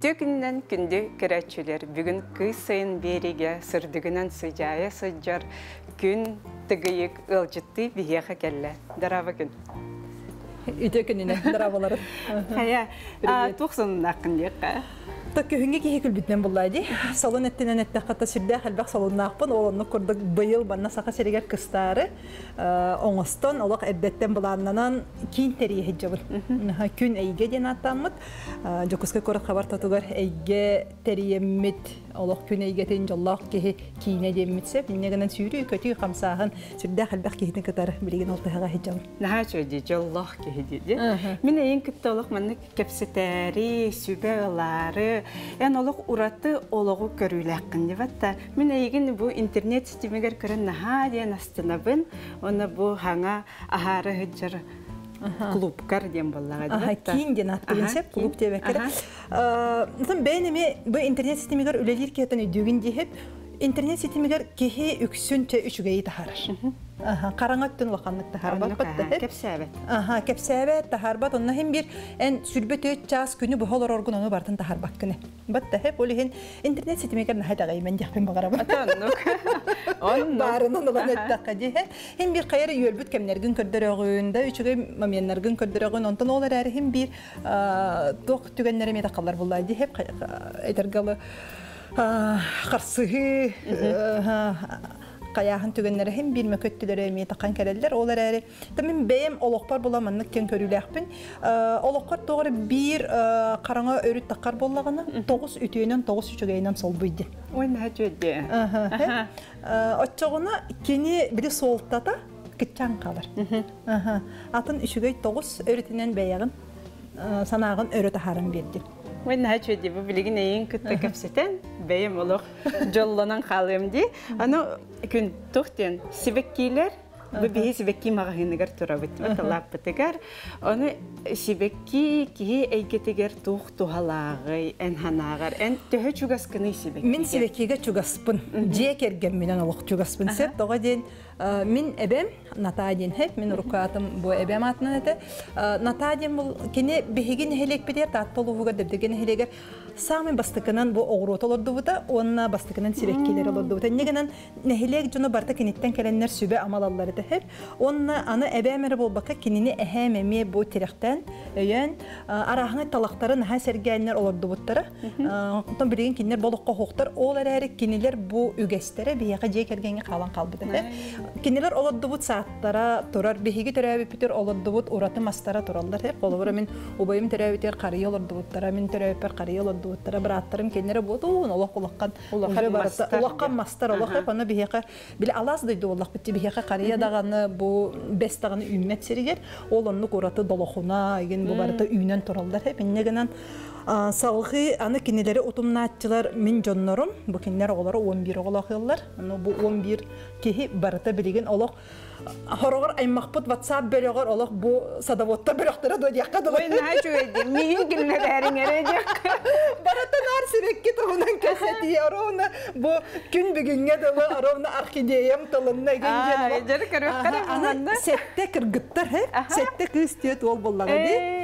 Күтті күнді көрәтшілер. Бүгін күй сайын береге сырдығынан сыжая сыджар күн тігейік ылжытты бігеға кәлі. Дарава күн. Үте күніне даравалары. Қая, тоқсының ақын деққа. Көңге кейі күлбітінен бұлайды. Салон әттінен әтті қата сүрді әлбәқ салонын ақпын. Оланы көрдік бұйыл банна сақа серегер қыстары. Оңыстан, олақ әрдеттен бұланынан кейін тәрие хеджабын. Күн әйге ден аттамыд. Жокысқа көріп қабар татығар әйге тәриеммет. Олақ күн әйгетен жоллақ кейі кейіне демметсеп. Негінен сүйрі көтүй қамсағын сүрді әлбәқ кейінің кітары білеген алтыға хеджабын. Наға сөйді, жоллақ кейі деді. Мен әйін күтті олақ мәнік кәпсетәрі, сүбе олары, Эн олық ураты олығы көріләқін деп атта. Мен әйген бұл интернет системегер көрін наға ден астынабын, оны бұл хаңа ахары хүджір клубкар ден болаға деп атта. Кейін ден аттығынсеп клуб деп әкірі. Бәйнеме бұл интернет системегер өлелер кетін өйдігін дейіп, интернет системегер кеге үксін тө үшігейі тахарыр. Қараңаттың лақанлық тахарбат бітті. Кепсәбет. Кепсәбет тахарбат. Онна hem bir en сүрбет өт час күні бұхалар орғын оны бартын тахарбат күні. Бітті хеп олы хен интернет сетімегер наға дағаймен жақпен бағара бат. Барынан олан өттіққа дейі. Hem bir қайыры үйелбіт кәмнергін көрдір оғында, үшігі маменлерген көрдір оғын. Онтан олар әрі hem bir тоқ түгенлері метақалар болайды. Хеп әйтергалы қарсығы Қаяғын түгенлері hem bir mököttülері метаққан кәрелдер. Олар әрі. Мен бәйім олықпар боламанлық кен көріләқпін. Олыққар тоғыры бір қараңа өріт таққар болағына 9 ütüyenen 9 üçügeyinen sol buydu. Oyna həcədi. Отчоғына кені бірі солтата күтчан қалыр. Атын üçügey 9 өрітінен бәйіғін санағын өріт ағарын берді. Oyna həcədi. Bu bilgin əyin kütті kəpsətən bəyəm olaq jollanan qalımdı. Ana gün toxtən sibəkkiler bu bihi sibəkki mağahınıgar turabıt. Matallab bitigar. Onu sibəkki ki əygetigar tox tuhalağı, ən hanagar, ən töhə çugaskını sibəkki. Min sibəkkiga çugaspın. Jek ergen minen olaq çugaspın. Sep doğa den min ebem Natadin hep min rukatım bu ebem atnan ete. Natadin bu kene behigin helek bider tatlı oluğa debdegen heleger sami bastıkınan bu oğrut olurdu bu da onna bastıkınan sibekkiler olurdu bu da. Negenen nehelek junu barta kenitten kelenler sübe amalalları da hep. Onna ana ebemeri bol baka kenini ehememi bu tirekten öyen arahına talakları naha sergenler olurdu butları. Ondan bilgin kinler boluqqa hoqtar olar her keniler bu ügestere biyaqa jek ergenge qalan qalbıdı hep. Keniler olurdu bu saatlara turar behigi terapi biter olurdu bu uratı mastara turallar hep. Olubura min ubayım terapiter qariy olurdu butlara min terapiper qariy olurdu butlara birattırım kenlere bu tuğun olaq ulaqan ulaqan mastar olaq hep ona biyaqa bile alaz duydu olaq bitti biyaqa qariya dağını bu bes dağını ümmet seriger olonluk uratı doloxuna igen bu barata üynen turallar hep. Negenen Sağlığı anı kinleri otumnatçılar min jonnorum. Bu kinler oğları 11 oğlaqyıllar. Bu 11 kehi barata bilgin olaq. Horogor aymakput WhatsApp bölüyor olaq bu sadavotta bölüktüre doyakka dolayı. Oyna həcədi. Mihin günlərin erəcək. Barata nar sürekli tuğunan keseti arona bu gün bugünge dolu arona orkideyem tolunna gençler. Jeri körüqara Ana sette kırgıttar hep. Sette kız diye tol bollağı di.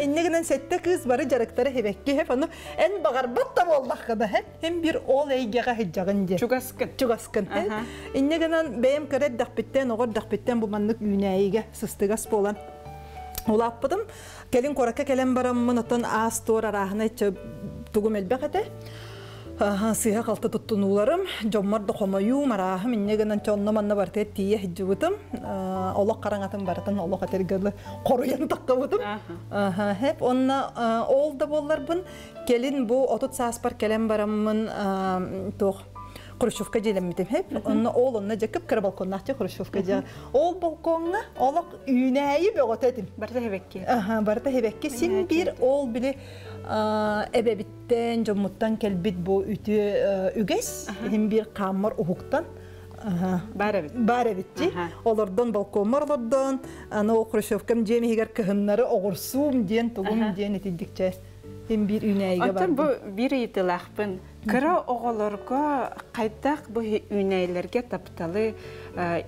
Ennegenen sette kız barı jarıkları hebekki hep onu en bağırbat da bollağı da hep. Hem bir ol eygeğe hecağın di. Çugaskın hep. Ennegenen beyim kere dağbitten oğur dağbitten bu manlık üneyge sıstıgas bolan. Ola appadım. Kelin koraka kelen baramın otan ağız doğru arahına tuğum elbekete. Sıyha kalta tuttunularım. Jommar da xomayu marahım. İnnegenen çoğunna manna bartaya tiye hiccubutum. Allah karangatım baratan Allah katergalı koruyan takkabıdım. Hep onna ol da bollar bun. Kelin bu otut saaspar kelen baramın toğ. Khrushchevka jelemmitim hep. Onna oğlunna jakıp kara balkonnahça Khrushchevka jel. Ol balkonna olaq üneyi begotetim. Barta hebekki. Barta hebekki. Sin bir ol bile ebebitten, jommuttan kelbit bu ütü üges. Hem bir kamar uhuktan. Barevitçi. Olardan balkonlar olardan. Ana o Khrushchevkam jemi higer kıhınları oğursum diyen, tuğum diyen etildikçe. Hem bir üneyiga var. Ondan bu bir itilaqpın. Kıra oğalarga qaytaq bu üneylerge taptalı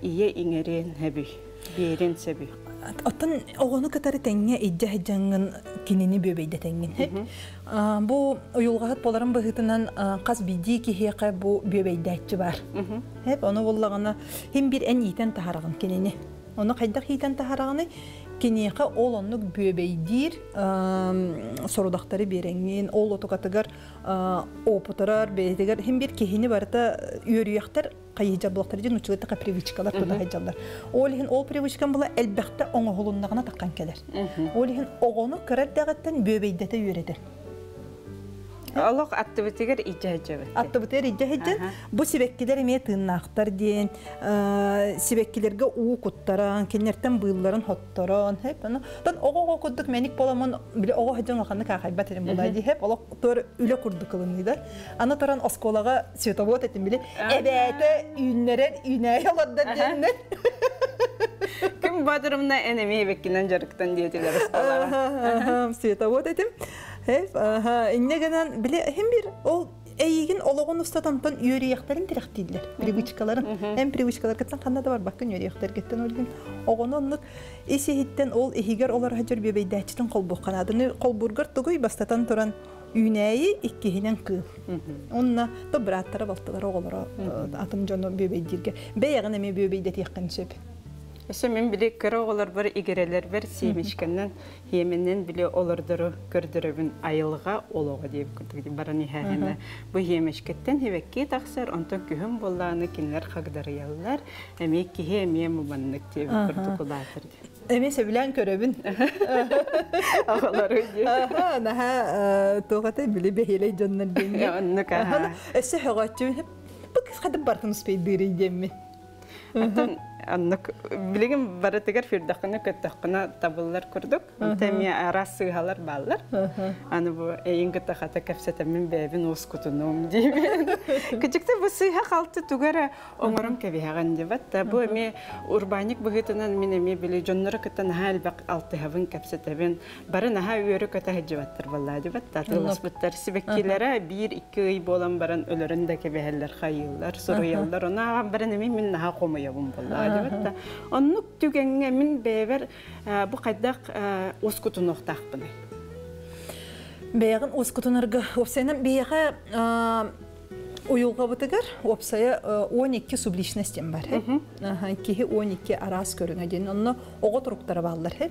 iye iŋeren hebi. Берин себи. Оттан оғыны кытары тәңе иддя хеджаңын кинини бөбейді тәңгін. Бұ ұйылғағыт боларын бұғытынан қаз биді кехеқі бұ бөбейді әтчі бар. Оны болағына хем бір ән етен тахарағын кинини. Оны қайдақ етен тахарағыны кенеқі ол онық бөбейдер сорудақтары береңген, ол отуғатығар опытырар, бәйтігер, хем бір кехені барыта үйеріяқтар қайыжа бұлақтары ден ұчылықты привычкалар тұда қайжалар. Ол ехін ол привычкан бұла әлбәқті оңы ғолыннағына таққан келер. Ол ехін оғыны кірәрдәғаттан бөбейдеті үйередір. Олық аттыбытыгер ижа-ижа. Аттыбытыгер ижа-ижа. Бұ себеккелер еме тыыннақтар дейін, себеккелерге уы құттаран, кенерттен бұйыларын хоттаран. Оғы құддық мәнік боламын, біле оғы хаджан қақанды қақайбат ерін болады. Олық тұры үлі құрды қылынды. Аны тұран осколаға световод етін біле, әбәті үйінлерен үйінәй олардар дейіннен. Кім бадырымна әнеме беккінен жарықтан дейетілер осколаға. Световод етім. Иннегенен біле hem bir ол әйген олығын ұстатантан үйерияқтарын тіректейділер. Привычкаларын. Әм привычкалар кетсен қанда да бар бақын үйерияқтар кеттен өлген. Оғын онлық есехеттен ол әйгер олар хажыр бебейдәчтің қолбуққан адыны қолбургар тұғый бастатан тұран үйнәйі иккехінен қыл. Онына да біраттары балтылар оғылары атым жоны бебейдерге. Бәйіғін әме бебейдет еққан сөп. Өсі мен біле көрі олар бар, игерелер бар, сеймешкеннен, еменнен біле олардыры көрдірібін айылға олуға дейіп күрдік баран ихәхені. Бұл емешкеттен хевекке тақсар, онтан күхін болағыны кенлер қағдары ялылар, әмек кеге әмей мұбаннық дейіп күрдік ұлатыр. Әме сөбілән көрібін. Ағалар өйде. Наға тоғаты біле бәйелей жоннар дейін. Оннық аға. Өсі хөғатчы бұл қадып бартым спейдері деймі. Аннык билигин баратыгар фирдакына көттөккүнө табыллар көрдүк. Теми арас сыгалар баллар. Аны бу эйинге тахата кепсете мен бебин оскутунум дейбин. Кичикте бу сыга калты тугара оңором кебеган дебат. Бу эми урбаник быгытынан мен эми били жоннору кеттен халбак алты хавын кепсетебин. Бары наха үйөрү көтө хеджибаттыр балла дебат. Татылыс буттар сибеккилере 1-2 ай болан баран өлөрүндө кебехеллер хайыллар, суруяллар. Она барын эми мен наха комуябым балла. Оннук түгенге мен бәйбер бұ қайдақ оскутын оқтақ бұны. Бәйғын оскутынырғы опсайынан бәйға ойылға бұтығар опсая 12 субличностен бар. Кеге 12 арас көріңе дейін. Оны оғы тұрықтары балылар.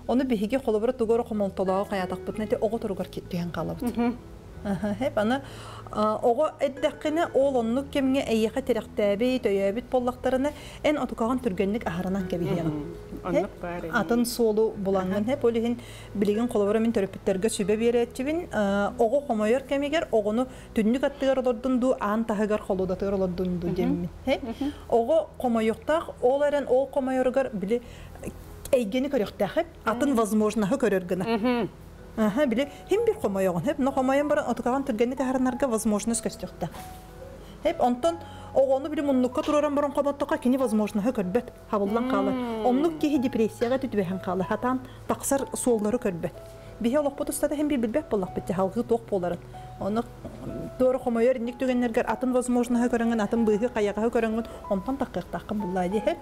Оны бәйге қолы бұры тұғыры қомалтолағы қаятақ бұтын әте оғы тұрғар кеттіген қалы бұты. Аны оғы әддәқіні ол онлық кемге әйеқі теректәбей, төйәбет боллақтарыны ән отуқаған түргенлік ағарынан кәбейгенім. Атын солу бұланған. Олығын білеген қолабыра мен төріпіттерге сөбе беретчібін. Оғы қомайыр кәмегер, оғыны түннік аттығар олардың ду, аң тағығар қолудатығар олардың ду демін. Оғы қомайықтақ, ол әрін ол қомайырғар білі әйгені көріқтәқіп, атын возможнағы көрергіні. Биле hem bir komayağın hep no komayan baran atıqağın türgenlik aharanlarga возможность көстөкті. Hep ondan oğunu bile munlukka turaran baran qabattaqa kini возможность körbet habullan qalı. Onluk ki depressiyaga tütübehen qalı. Hatan taqsar solları körbet. Bihe olaq potustada hem bir bilbek bollaq bitti halgı toq boların. Onu doğru komayar indik tügenlerger atın возможность körengin atın bığı qayağı körengin ondan taqqaq bullaydı hep.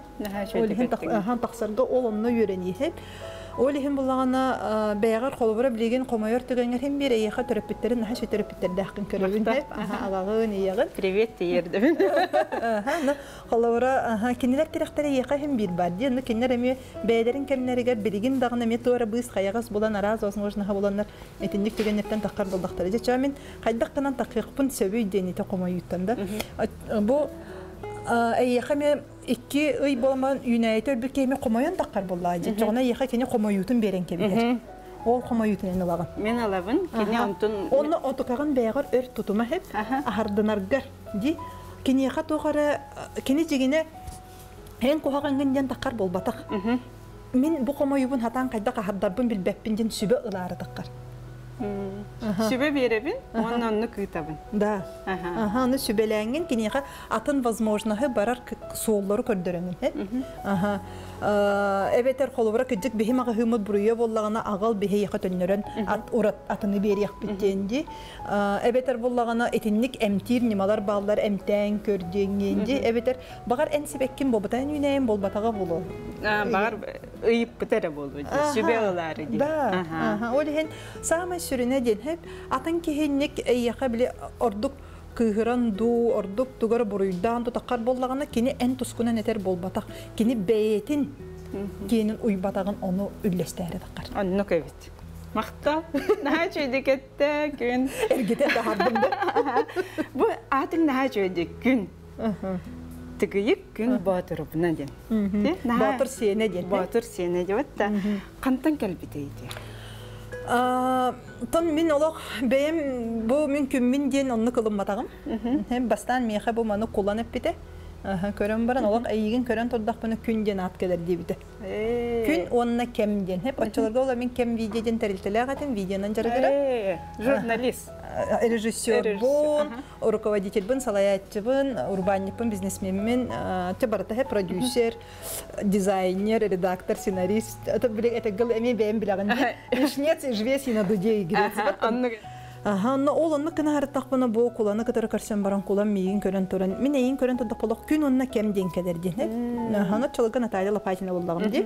Olhen taqsarga olonnu yöreni hep. Олихин буллагана бәягыр қолыбыра билеген комайор төгәңер һәм бер яха терапевтларын наһа терапевтлар дәхкин көрәбин дип алагын ягын привет диердем. Қолыбыра кинеләр терәхтәре яха һәм бир бар ди. Аны кинеләр эме бәйләрен кемнәргә билеген дагына метора быз хаягас булан араз возможно буланнар этинник төгәннәрдән таққар булдыктар. Җачамин кайдак кынан тақиқпын сөбүй дени та комайыттанда. Бу әйеқеме 2 ай болман юнайтер бір кеме комаян таққар боллайды. Жоғына әйеқе кене комайытын берен кебегер. Ол комайытын әне алағын. Мен алабын, кене онтын... Оны отықаған бәйғар өр тұтыма хеп, ахардынаргар. Кене еқа тоғары, кене жегіне ән қоғаған генден таққар болбатақ. Мен бұл комайыбын хатан қайдақ ахардарбын білбәппінден сүбі ылары таққар. Sübe беребин, онны кытабын. Да. Ага, аны сүбеләнгән кинега атын возможноһы барар сооллары көрдөрәнен. Ага. Эбетер холобра кыҗык бихимага хымыт буруя боллагана агал бихе яка төннөрен ат урат атыны берияк биттенди. Эбетер боллагана этинник эмтир нималар балдар эмтән көрдөнгенди. Эбетер багар энсибеккин болбатан юнәем болбатага болу. Багар ыйып битере болду. Sübe олары ди. Да. Ага. Олеген сама сүрүнө ден хеп атын кихинник яка биле ордук кыгыран ду ордук тугар буруйдан тутаккар боллагана кини эн тускуна нетер болбатак кини беетин кинин уйбатагын ону үллестери таккар. Онну кебит. Мактал. Наха чөйдекетте күн. Эргете дагардым да. Бу атын наха чөйдек күн. Тыгыйык күн батырыбына ден. Батыр сене ден. Батыр сене деп атта. Кантан келбитейди. Тон мин олох бем бу мүмкүн мин ден онну кылымбатагым. Hem бастан меха бу маны кулланып бите. Көрөн баран олох айыгын көрөн турдак буну күн ден ат келер дибите. Күн онна кем ден. Hep очолорго ола мин кем видеоден терилтелегатин видеонан жарыгыра. Журналист. Режиссер бун, руководитель бун, салаятчы бун, урбанник бун, бизнесмен мен, тебарата хеп продюсер, дизайнер, редактор, сценарист. Это билек это гыл эми бем билаган. Ишнец жвес на дуде игрец. Ага, но ол онны кына харттак бана бу куланы кытары көрсөм баран кулан мийин көрөн туран. Мен эйин көрөн турдак болок күн онна кем ден келердин. Ага, но чолга Наталья Лопатина болдагым ди.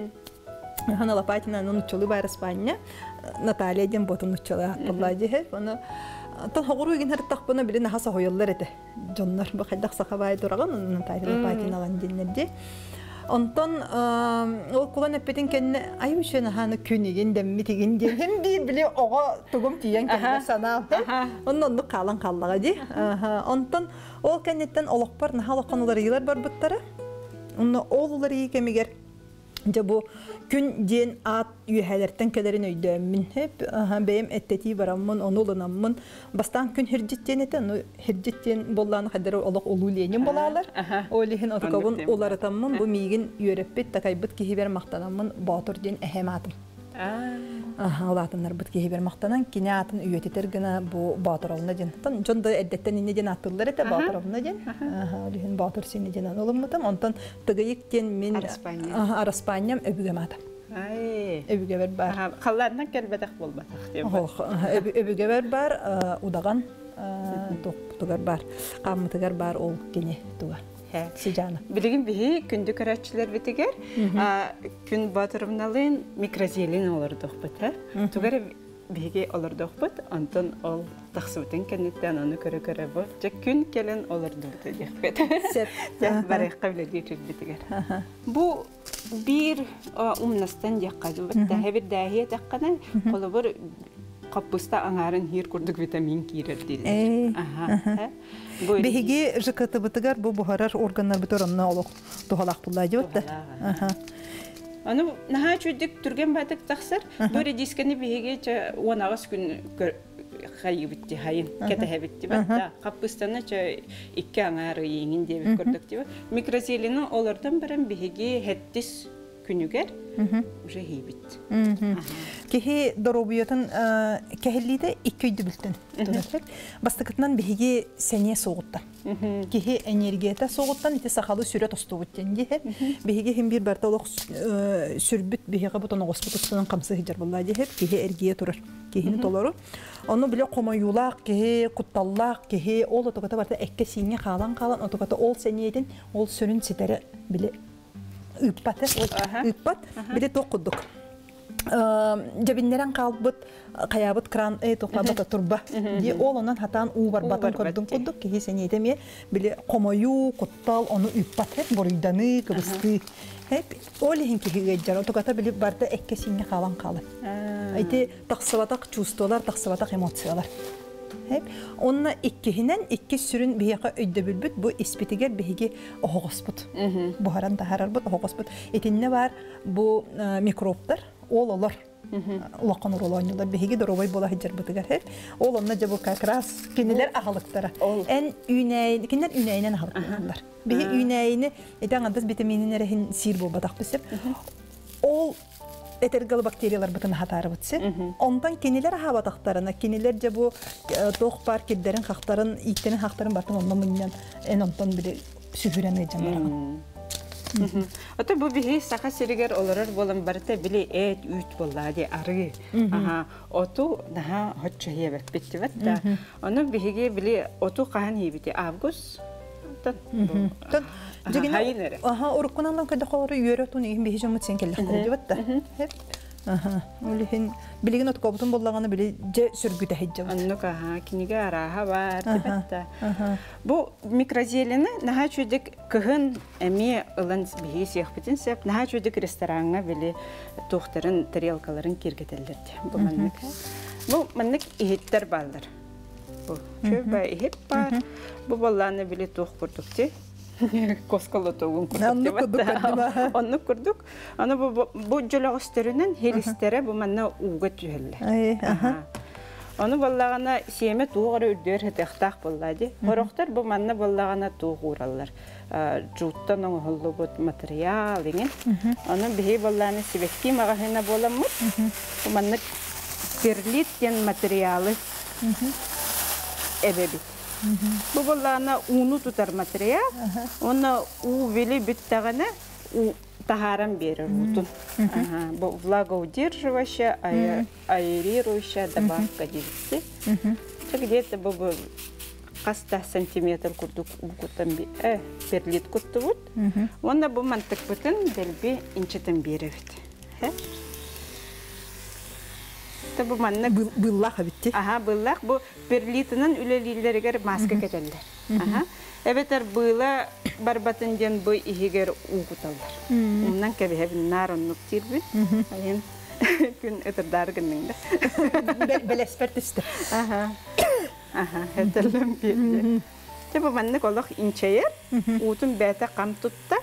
Ага, Лопатина ну чолы бар Испания. Наталья ден ботун чолы боллади хеп. Аны тан хогуруйгин харттак бана биле нахаса хояллар эте. Жоннор бу кайдак сакабай тураган Наталья Лопатина ган деннерди. Онтон ол кулан эппетин кенне айушена ханы күнеген деммитиген ден hem bir биле ого тугум тиен кенне санал. Оннон калан каллага ди. Онтон ол кеннеттен олокпар нахалаканлар йылар бар буттары. Онно олулар ийкемигер Жабу күн ден ат үйәләртен келерин өйдөммин хеп бем эттети бараммын онулынаммын бастан күн хирҗиттен этен хирҗиттен болланы хәдәр олык олуленин болалар олиһин атыкабын оларатаммын бу мигин йөреппет такайбыт кихибер мактанаммын батыр ден әһәматым Алатыннар бит кихибер мактанан кинеатын үйәтетер генә бу батырылны ден тан жонда эддеттен инне ден атыллар эте батырылны ден олиһин батыр сине ден олыммытым онтан тыгыйыктен мен Араспаньям өбүгематым өбүгебер бар каллардан келбедек болбатак деп өбүгебер бар удаган тугар бар камытыгар бар ол кине тугар Сижана. Билигин бихи күндү көрәтчилер битигер, күн батырымналын микрозелин олордук бит, тугар биге олордук бит, антон ол тахсыбытын кеннеттен аны көрө бу, же күн келен олордук деп бит. Сеп, барык кабилет битигер. Бу бир умнастан яккады бит, хәбир дәһият якканы, колобор Капуста аңарын хир курдук витамин кирер диде. Беһиги жыкыты бытыгар бу бухарар органнар бitoрамна олок тухалак буллай дипте. Аны наха чүдик турген батык таксар, бөре дискени беһиги онагыс күн хайыбытты хайын кетебитти батта. Капустаны икки аңары еңин деп көрдүк дип. Микрозелини олардан берен беһиги хеттис күнүгер уже хейбит. Кехи доробуятын кехеллиде иккөйдү билтен. Бастыкытынан биһиги сене соғуттан. Кехи энергията соғуттан ите сахалы сүрөт остубуттен ди. Биһиги хим бир барталык сүрбүт биһига бутон огоспутуттан камсы хижар буллай ди. Кехи эргие турар. Кехини толору. Onu bile komayulak, kehe kuttallak, kehe ol otokata barta ekke singe kalan otokata ol seniyedin ol sönün siteri bile ıppat, bile tokuduk. Jabinleran kalbıt, kayabıt kran toklabat oturba diye olanın hatan uvar batın kordun kuduk kehe seniyedemiye bile komayu, kuttal onu ıppat hep boruydanı, kıbıstı. Hep olihin kehe geccar otokata bile barta ekke singe kalan kalı. Ayte taksıvatak çustolar, taksıvatak emosiyalar. Hep onunla ikkihinen iki sürün bihaka ödde bülbüt bu ispitiger bihigi oğusput. Buharan taharar but oğusput. Etinne var bu mikroplar, ol olur. Ulaqanır olanlar bihigi dorobay bola hicr bitiger hep. Ol onna jabu kakras kinler ahılıktara. En üney, kinler üneynen ahılıklar. Bihi üneyni eten andas vitaminlere hin sir bu batak bisip. Ol этергалы бактериялар бытын хатары бытсы. Ондан кенелер хабатактарына, кенелер же бу тоқ бар кирдерин хактарын, иттенин хактарын бартын ондан мыннан ондан бири сүгүрәне жамараган. Ото бу бихи саха сиригер олорор болан барта били эт үт боллади ары. Аха, оту наха хотчаебет биттибет да. Оны бихиге били оту кахан хибити август. Жигине. Аха, урукунан када холору йөрөтүн иһин бихи жомут сен келдер дибет да. Аха, улихин билеген от кобутун боллаганы били же сүргүтө хеджем. Аннука ха киниге араха бар дибетта. Бу микрозелени наха чүдик кыгын эми ылын бихи сыяхпытын сеп наха чүдик ресторанга били тухтарын тарелкаларын киргетелдерди. Бу маннык. Бу маннык ихиттер балдар. Бу чөбө ихип бар. Бу болланы били тух курдукти. Косколотогун курдук. Онну курдук. Аны бу жологостеринен хелистере бу манна уга түһелле. Аны боллагана семе тугары үрдөр хетехтак боллади. Хорохтар бу манна боллагана тугураллар. Жуттан оңголлубут материал деген. Аны бихи болланы сибекки магахына боламмыт. Бу манна перлит ген материалы эбебит. Бу боллана уну тутар материал. Оны у вели биттагана у тахарам берер утун. Бу влагоудерживающая, аэрирующая добавка дивси. Где-то бу каста сантиметр курдук укутан перлит куттубут. Оны бу мантык бутын делби инчетен беребит. Бу манны быллах битти. Аха, быллах бу перлитинин үлелилерге маска кетелдер. Аха. Эбетер была барбатын ден бу игер угуталдар. Ундан кебе нарын нуктирбит. Аян күн этердаргынның да. Белеспертисте. Аха. Аха, этерлем бирди. Бу манны колох инчейер, утун бета кам тутта.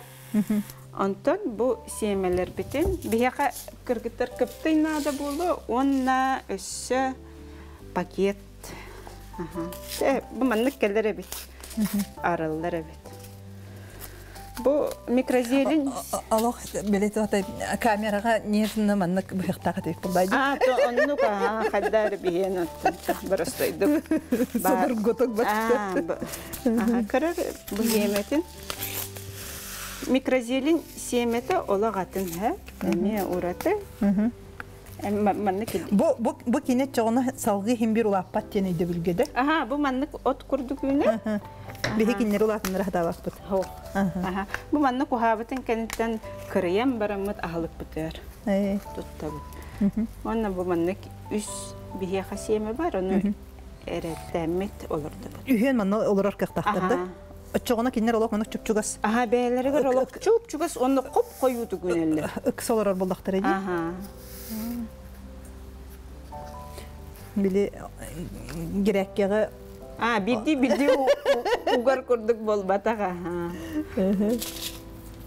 Антон бу семелер битен бияка кыргыттар кыптый нада болу, онна өссө пакет. Бу маннык келдер бит. Арылдар бит. Бу микрозелин Аллах билет атай камерага нежно маннык быхтага тек булдайды. То оннука хаддар биен барастойдук. Содыр готок батты. Карар бу еметин микрозелин семете олагатын ха, эме ураты. Бу кинет чоғына салғы химбир улаппат тенейді білгеді. Аха, бу маннык от курдук үне. Бихи кинер улатыныр хадавақпыт. Бу маннык ухабытын кенеттен кырыям барамыт ахылып бітер. Туттабыт. Онна бу маннык үс бихеха семе бар, оны әреттәмет олырды. Үйен манна олырар кақтақтырды. Отчоғына кинер олақ манық чүп-чүгас. Аха, бәлерігер олақ чүп-чүгас, оны қоп қойуды күнелі. Үкс олырар болдақтыр еді. Аха. Били гирәккеғі... Билди угар күрдік бол батаға.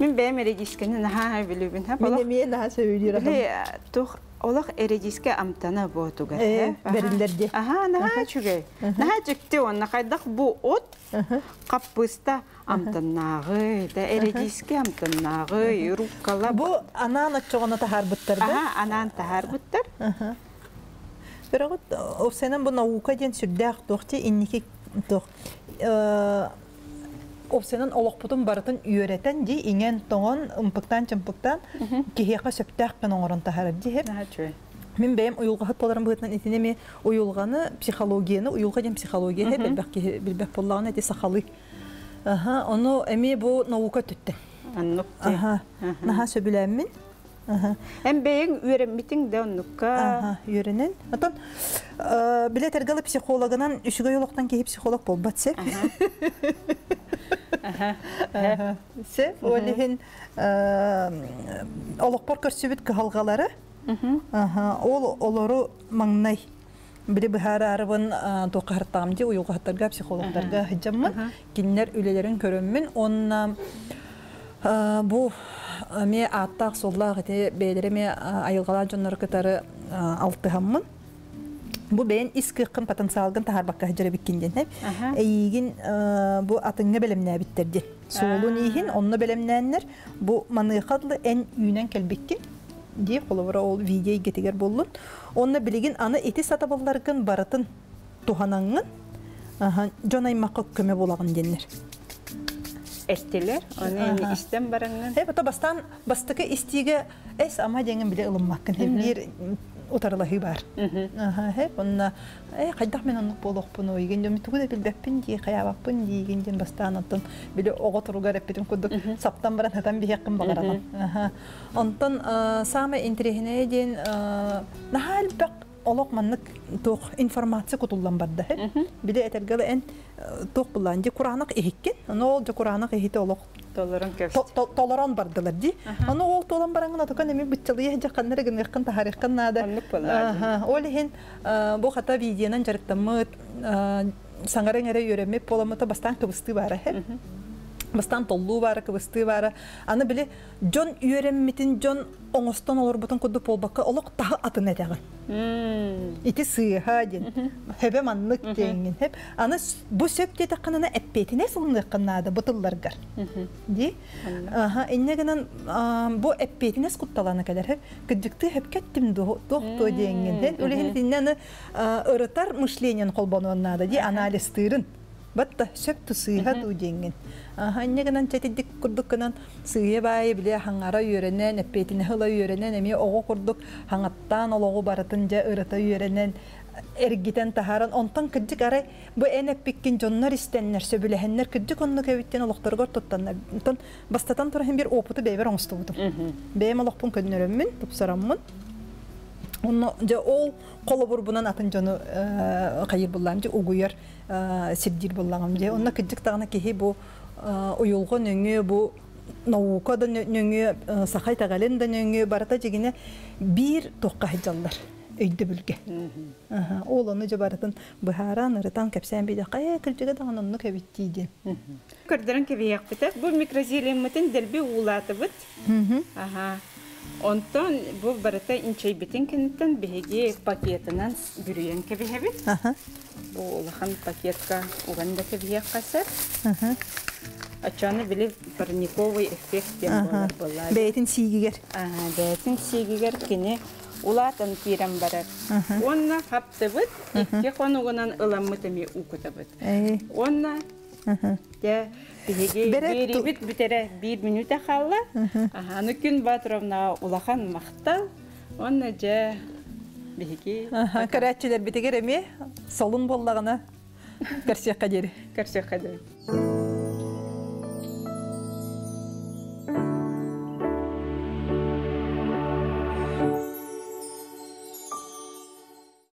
Мен бәйім әрегескені наға білубін. Мен емейе наға сөйлер ағым. Олақ әрегеске амтана бұғытуға. Бәрілерде. Аха, наға чүгей. Наға жүкте оны қайдақ бұ от қаппыста амтаннағы, әрегеске амтаннағы, руккала. Бұ анан отчоғына тахар бұттарды? Аха, анан тахар бұттар. Бірақ осенен бұл науқа ден сүрдәқ тоқты, иннеке тоқ. Осенен олық бұтын барытын үйретен де, инген тоңын ұмпықтан-чымпықтан кехеқа сөптәқ пен оңырын тахарып дейіп. Мен бәйім ұйылға хат боларын бұғытынан етінеме ұйылғаны, психологияны, ұйылға ден психология білбәк болағын әте сақалы. Оны әме бұл науқа түтті. Наға сөбіләмін. Hem beyin öğrenmetin de onlukka. Öğrenen. Atan bile tergalı psikologdan üçüge yoluktan ki psikolog bol batse. Se olihin olukpor körsübüt kıhalgaları. Ol oloru mangnay. Bile bihara arabın toqartağımcı uyuğatlarga psikologlarga hicamın. Kinler ülelerin körünmün. Onna bu me attaq sollaq ete belereme ayılgalar jonları kıtarı altıhamın. Bu ben iskıqın potansiyalgın tahar bakka hıcıra bikkinden hep. Eygin bu atınga belemne bittirdi. Solun ihin onunla belemnenler bu manıqadlı en üynen kelbekkin. ди холовра ол видео гетигер боллун. Онна билигин аны эти сатабалларгын баратын туханаңын жонаймакка көмө болагын денер. Эстелер, оны истен бараңын. Бата бастыкы истиге эс ама деген биле ылыммаккын. Хем бир утарлахы бар. Онна кайдак мен анык болохпун ойген жөм тугу да билбеппин ди каябакпын дигенден бастан антон биле ого туруга репетим кудук саптан баран хатан бихеккин багараган. Онтон сама интерехине ден нахал бак олок маннык тох информация кутуллан барды. Биле этергеле эн тох булан ди куранак эхиккен. Аны ол куранак эхите олок толорон бардылар ди. Аны ол толон бараңын атакан эми битчалый жакканнары гыныккын тарихкын нада. Ол хин бу хата видеонан жарыктамыт саңарың эре үйрөнмөп боламыта бастан кыбысты бары. Бастан толлуу бары кыбысты бары. Аны биле жон үйрөнмөтүн жон оңостон олор бутун кудду полбакка олок тагы атын этегин. Ити сыйха ден. Хебе маннык деген. Хеп аны бу сөптө такканына эппетине сылындыкканада бутулларгар. Ди. Эннегенен бу эппетине скутталана кадер хеп кыдыкты хеп кеттим дохто деген. Улехинен ырытар мышлениен колбонунада ди анализ тырын. Батта сөптө сыйха деген. Эннегенен четидик курдукканан сыйы бай биле хаңара үйрөнен эппетине хыла үйрөнен эми ого курдук хаңаттан ологу баратын же ырыта үйрөнен эргитен тахаран онтан кыдык арай бу энеппиккин жоннор истеннер сөбүлехеннер кыдык онну кебиттен олокторгор тоттаннар. Онтан бастатан турахын бир опуту бейбер оңстубутум. Бейем олокпун көннөрөммүн, тупсараммын. Онно же ол коло бурбунан атын жону кайыр буллам же угуяр сирдир буллагам же онна кыдык тагына кеһи бу уюлгон өңө бу наука да нөңө сахай тагален да нөңө барата жегине бир токка хажаллар өйдө бүлге. Ол аны же баратын быхаран ырытан кепсен биде кай кылжыга даган онну кебиттиди. Көрдөрөн кебияк бу микрозелеммитин делби улатыбыт. Онтон бу барата инчей битин кенттен беге пакетынан бүрүен кебехебит. Бу улахан пакетка уганда кебияк касар. Ачаны биле парниковый эффект дем болар. Бейтин сигигер. Бейтин сигигер кене улатын кирем барар. Онна хаптыбыт, икки конугунан ыламмытыми укутабыт. Онна те биге берибит битере 1 минута халла. Аны күн батровна улахан мактал. Онна же биге карачилер битегер эми солун боллагына карсия кадери. Карсия кадери.